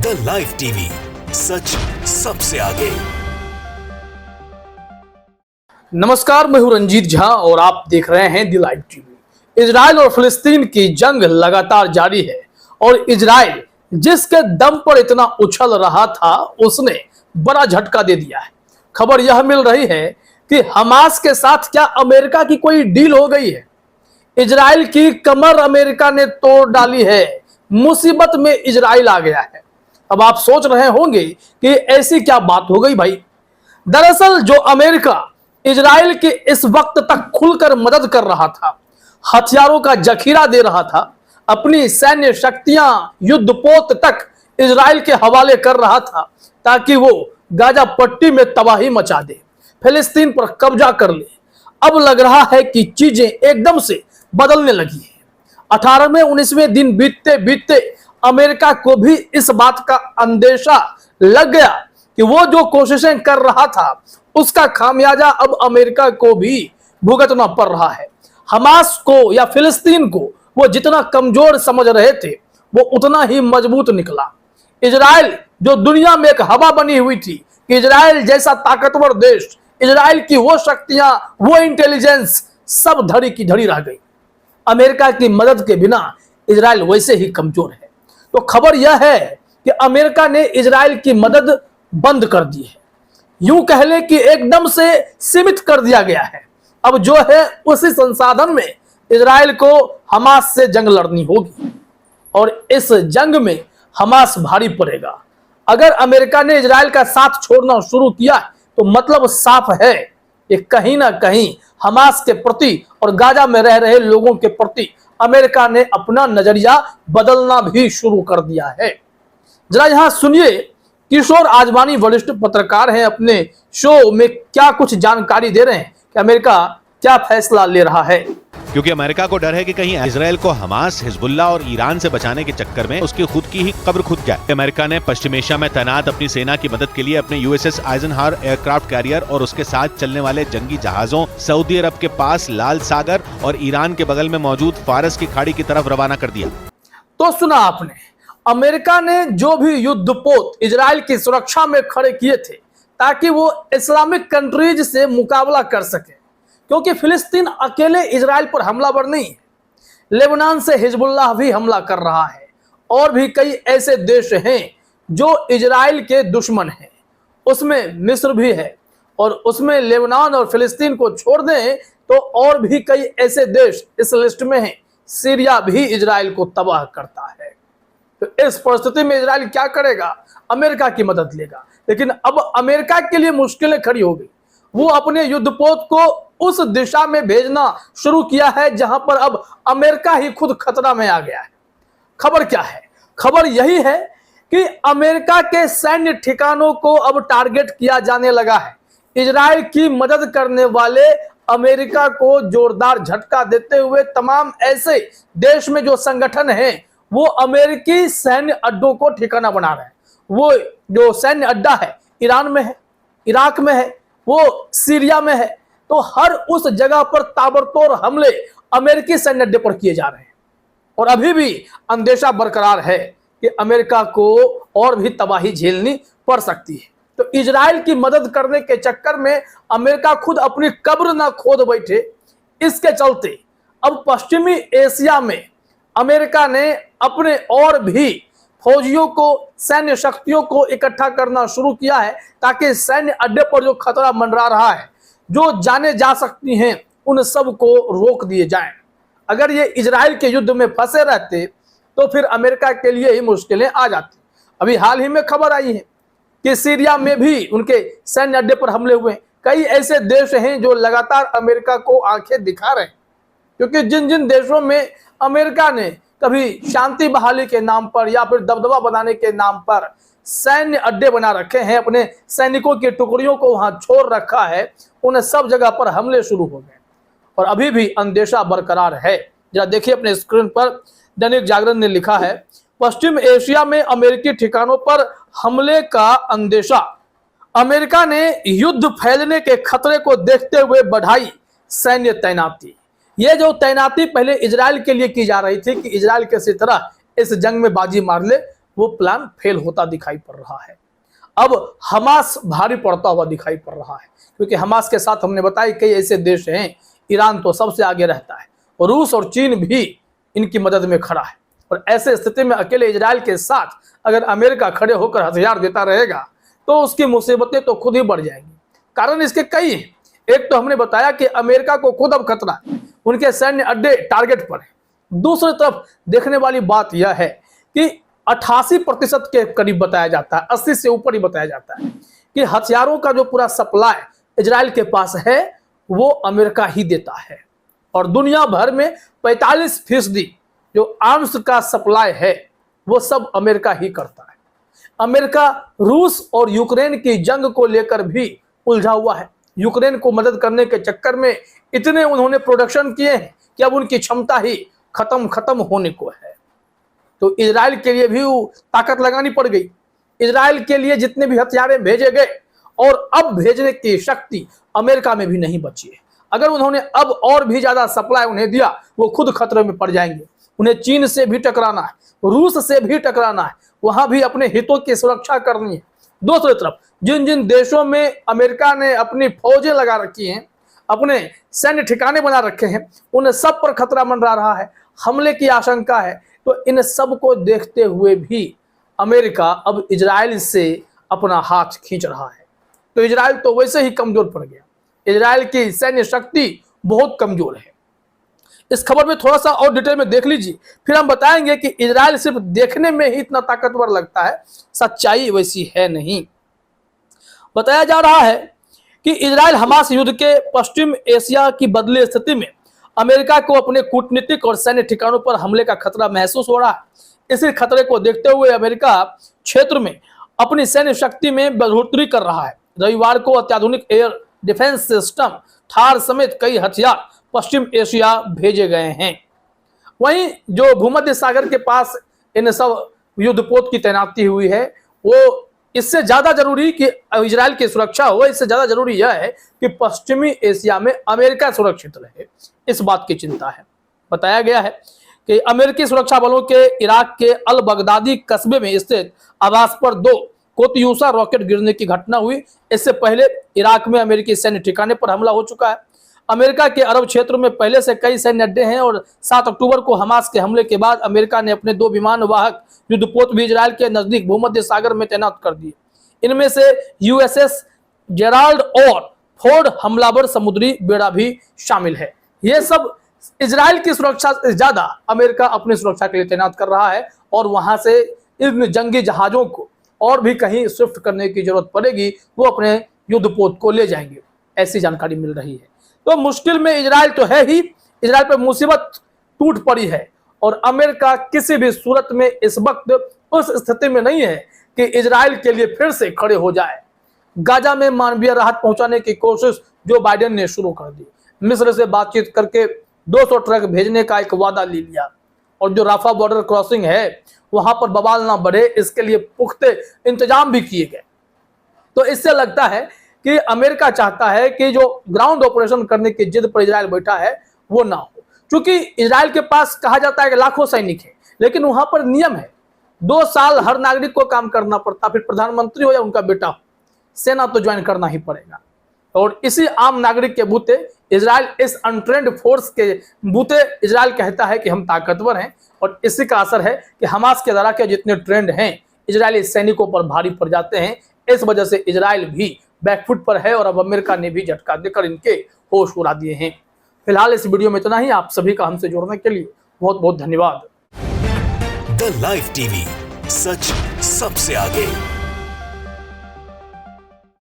The live TV, सच सबसे आगे। नमस्कार, मैं हूं रंजीत झा और आप देख रहे हैं द लाइव टीवी। इजराइल और फिलिस्तीन की जंग लगातार जारी है और इजराइल जिसके दम पर इतना उछल रहा था उसने बड़ा झटका दे दिया है। खबर यह मिल रही है कि हमास के साथ क्या अमेरिका की कोई डील हो गई है। इजराइल की कमर अमेरिका ने तोड़ डाली है। मुसीबत में इजराइल आ गया है। अब आप सोच रहे होंगे कि ऐसी क्या बात हो गई भाई। दरअसल जो अमेरिका इजराइल की इस वक्त तक खुलकर मदद कर रहा था, हथियारों का जखीरा दे रहा था, अपनी सैन्य शक्तियां युद्धपोत तक इजराइल के हवाले कर रहा था ताकि वो गाजा पट्टी में तबाही मचा दे, फिलिस्तीन पर कब्जा कर ले, अब लग रहा है कि चीजें एकदम से बदलने लगी है। 18वें 19वें दिन बीतते बीतते अमेरिका को भी इस बात का अंदेशा लग गया कि वो जो कोशिशें कर रहा था उसका खामियाजा अब अमेरिका को भी भुगतना पड़ रहा है। हमास को या फिलिस्तीन को वो जितना कमजोर समझ रहे थे वो उतना ही मजबूत निकला। इजराइल जो दुनिया में एक हवा बनी हुई थी कि इजराइल जैसा ताकतवर देश, इजराइल की वो शक्तियां, वो इंटेलिजेंस सब धड़ी की धड़ी रह गई। अमेरिका की मदद के बिना इजराइल वैसे ही कमजोर है। तो खबर यह है कि अमेरिका ने इजराइल की मदद बंद कर दी है, यूं कह ले कि एकदम से सीमित कर दिया गया है। अब जो है उसी संसाधन में इजराइल को हमास से जंग लड़नी होगी और इस जंग में हमास भारी पड़ेगा। अगर अमेरिका ने इजराइल का साथ छोड़ना शुरू किया तो मतलब साफ है कि कहीं ना कहीं हमास के प्रति और गाजा में रह रहे लोगों के प्रति अमेरिका ने अपना नजरिया बदलना भी शुरू कर दिया है। जरा यहां सुनिए, किशोर आजवानी वरिष्ठ पत्रकार हैं, अपने शो में क्या कुछ जानकारी दे रहे हैं कि अमेरिका क्या फैसला ले रहा है। क्योंकि अमेरिका को डर है कि कहीं इजराइल को हमास, हिजबुल्लाह और ईरान से बचाने के चक्कर में उसकी खुद की ही कब्र खुद जाए। अमेरिका ने पश्चिम एशिया में तैनात अपनी सेना की मदद के लिए अपने यूएसएस आइजनहावर एयरक्राफ्ट कैरियर और उसके साथ चलने वाले जंगी जहाजों सऊदी अरब के पास लाल सागर और ईरान के बगल में मौजूद फारस की खाड़ी की तरफ रवाना कर दिया। तो सुना आपने, अमेरिका ने जो भी युद्धपोत इजराइल की सुरक्षा में खड़े किए थे ताकि वो इस्लामिक कंट्रीज से मुकाबला कर सके, क्योंकि फिलिस्तीन अकेले इजराइल पर हमलावर नहीं है। लेबनान से हिजबुल्लाह भी हमला कर रहा है और भी कई ऐसे देश हैं जो इजराइल के दुश्मन हैं। उसमें मिस्र भी है और उसमें लेबनान और फिलिस्तीन को छोड़ दें तो और भी कई ऐसे देश इस लिस्ट में हैं। सीरिया भी इजराइल को तबाह करता है। तो इस परिस्थिति में इजराइल क्या करेगा? अमेरिका की मदद लेगा। लेकिन अब अमेरिका के लिए मुश्किलें खड़ी हो गई। वो अपने युद्धपोत को उस दिशा में भेजना शुरू किया है जहां पर अब अमेरिका ही खुद खतरा में आ गया है। खबर क्या है? खबर यही है कि अमेरिका के सैन्य ठिकानों को अब टारगेट किया जाने लगा है। इजराइल की मदद करने वाले अमेरिका को जोरदार झटका देते हुए तमाम ऐसे देश में जो संगठन हैं वो अमेरिकी सैन्य अड्डों को ठिकाना बना रहे हैं। वो जो सैन्य अड्डा है ईरान में है, इराक में है, वो सीरिया में है। तो हर उस जगह पर ताबड़तोड़ हमले अमेरिकी सैन्य अड्डे पर किए जा रहे हैं और अभी भी अंदेशा बरकरार है कि अमेरिका को और भी तबाही झेलनी पड़ सकती है। तो इजराइल की मदद करने के चक्कर में अमेरिका खुद अपनी कब्र ना खोद बैठे, इसके चलते अब पश्चिमी एशिया में अमेरिका ने अपने और भी फौजियों को, सैन्य शक्तियों को इकट्ठा करना शुरू किया है ताकि सैन्य अड्डे पर जो खतरा मंडरा रहा है, जो जाने जा सकती हैं, उन सब को रोक दिए जाएं। अगर ये इजराइल के युद्ध में फंसे रहते तो फिर अमेरिका के लिए ही मुश्किलें आ जाती। अभी हाल ही में खबर आई है कि सीरिया में भी उनके सैन्य अड्डे पर हमले हुए। कई ऐसे देश हैं जो लगातार अमेरिका को आंखें दिखा रहे हैं, क्योंकि जिन जिन देशों में अमेरिका ने कभी शांति बहाली के नाम पर या फिर दबदबा बनाने के नाम पर सैन्य अड्डे बना रखे हैं, अपने सैनिकों की टुकड़ियों को वहां छोड़ रखा है, उन्हें सब जगह पर हमले शुरू हो गए और अभी भी अंदेशा बरकरार है। जरा देखिए अपने स्क्रीन पर, दैनिक जागरण ने लिखा है, पश्चिम एशिया में अमेरिकी ठिकानों पर हमले का अंदेशा। अमेरिका ने युद्ध फैलने के खतरे को देखते हुए बढ़ाई सैन्य तैनाती। ये जो तैनाती पहले इजराइल के लिए की जा रही थी कि इजराइल किसी तरह इस जंग में बाजी मार ले, वो प्लान फेल होता दिखाई पड़ रहा है। अब हमास भारी पड़ता हुआ दिखाई पड़ रहा है, क्योंकि हमास के साथ हमने बताया कई ऐसे देश हैं, ईरान तो सबसे आगे रहता है, रूस और चीन भी इनकी मदद में खड़ा है। और ऐसे स्थिति में अकेले इजराइल के साथ अगर अमेरिका खड़े होकर हथियार देता रहेगा तो उसकी मुसीबतें तो खुद ही बढ़ जाएंगी। कारण इसके कई हैं। एक तो हमने बताया कि अमेरिका को खुद अब खतरा है, उनके सैन्य अड्डे टारगेट पर है। दूसरी तरफ देखने वाली बात यह है कि 88% के करीब बताया जाता है, 80 से ऊपर ही बताया जाता है कि हथियारों का जो पूरा सप्लाई इजराइल के पास है वो अमेरिका ही देता है। और दुनिया भर में 45% जो आर्म्स का सप्लाई है वो सब अमेरिका ही करता है। अमेरिका रूस और यूक्रेन की जंग को लेकर भी उलझा हुआ है। यूक्रेन को मदद करने के चक्कर में इतने उन्होंने प्रोडक्शन किए हैं कि अब उनकी क्षमता ही खत्म होने को है। तो इजराइल के लिए भी ताकत लगानी पड़ गई। इजराइल के लिए जितने भी हथियार भेजे गए और अब भेजने की शक्ति अमेरिका में भी नहीं बची है। अगर उन्होंने अब और भी ज्यादा सप्लाई उन्हें दिया वो खुद खतरे में पड़ जाएंगे। उन्हें चीन से भी टकराना है, रूस से भी टकराना है, वहां भी अपने हितों की सुरक्षा करनी है। दूसरी तरफ जिन जिन देशों में अमेरिका ने अपनी फौजें लगा रखी हैं, अपने सैन्य ठिकाने बना रखे हैं, उन सब पर खतरा मंडरा रहा है, हमले की आशंका है। तो इन सब को देखते हुए भी अमेरिका अब इजराइल से अपना हाथ खींच रहा है। तो इजराइल तो वैसे ही कमजोर पड़ गया, इजराइल की सैन्य शक्ति बहुत कमजोर है। इस खबर में थोड़ा सा और डिटेल में देख लीजिए, फिर हम बताएंगे कि इजराइल सिर्फ देखने में ही इतना ताकतवर लगता है, सच्चाई वैसी है नहीं। बताया जा रहा है कि इजराइल हमास युद्ध के पश्चिम एशिया की बदली स्थिति में अमेरिका को अपने कूटनीतिक और सैन्य ठिकानों पर हमले का खतरा महसूस हो रहा है। इसी खतरे को देखते हुए अमेरिका क्षेत्र में अपनी सैन्य शक्ति में बढ़ोतरी कर रहा है। रविवार को अत्याधुनिक एयर डिफेंस सिस्टम थार समेत कई हथियार पश्चिम एशिया भेजे गए हैं। वहीं जो भूमध्य सागर के पास इन सब युद्धपोत की तैनाती हुई है, वो इससे ज्यादा जरूरी कि इजराइल की सुरक्षा हो, इससे ज्यादा जरूरी यह है कि पश्चिमी एशिया में अमेरिका सुरक्षित रहे, इस बात की चिंता है। बताया गया है कि अमेरिकी सुरक्षा बलों के इराक के अल बगदादी कस्बे में स्थित आवास पर 2 कोत्यूसा रॉकेट गिरने की घटना हुई। इससे पहले इराक में अमेरिकी सैन्य ठिकाने पर हमला हो चुका है। अमेरिका के अरब क्षेत्र में पहले से कई सैन्य अड्डे हैं और 7 अक्टूबर को हमास के हमले के बाद अमेरिका ने अपने 2 विमान वाहक युद्धपोत भी इजराइल के नजदीक भूमध्य सागर में तैनात कर दिए। इनमें से यूएसएस जेराल्ड और फोर्ड हमलावर समुद्री बेड़ा भी शामिल है। ये सब इजराइल की सुरक्षा से ज्यादा अमेरिका अपनी सुरक्षा के लिए तैनात कर रहा है और वहां से इन जंगी जहाजों को और भी कहीं शिफ्ट करने की जरूरत पड़ेगी, वो अपने युद्धपोत को ले जाएंगे, ऐसी जानकारी मिल रही है। तो मुश्किल में इजराइल तो है ही, इजराइल पर मुसीबत टूट पड़ी है और अमेरिका किसी भी सूरत में इस वक्त उस स्थिति में नहीं है कि इजराइल के लिए फिर से खड़े हो जाए। गाजा में मानवीय राहत पहुंचाने की कोशिश जो बाइडेन ने शुरू कर दी, मिस्र से बातचीत करके 200 ट्रक भेजने का एक वादा ले लिया और जो राफा बॉर्डर क्रॉसिंग है वहां पर बवाल ना बढ़े इसके लिए पुख्ते इंतजाम भी किए गए। तो इससे लगता है कि अमेरिका चाहता है कि जो ग्राउंड ऑपरेशन करने की जिद पर इजराइल बैठा है वो ना हो, क्योंकि इजराइल के पास कहा जाता है कि लाखों सैनिक है, लेकिन वहां पर नियम है 2 साल हर नागरिक को काम करना पड़ता, फिर प्रधानमंत्री हो या उनका बेटा हो, सेना तो ज्वाइन करना ही पड़ेगा। और इसी आम नागरिक के बूते इजराइल, इस अनट्रेंड फोर्स के बूते इजराइल कहता है कि हम ताकतवर हैं और इसी का असर है कि हमास के दरा के जितने ट्रेंड हैं इजरायली सैनिकों पर भारी पड़ जाते हैं। इस वजह से इजराइल भी बैकफुट पर है और अब अमेरिका ने भी झटका देकर इनके होश उड़ा दिए हैं। फिलहाल इस वीडियो में इतना ही। आप सभी का हमसे जुड़ने के लिए बहुत बहुत धन्यवाद। द लाइव टीवी, सच सबसे आगे।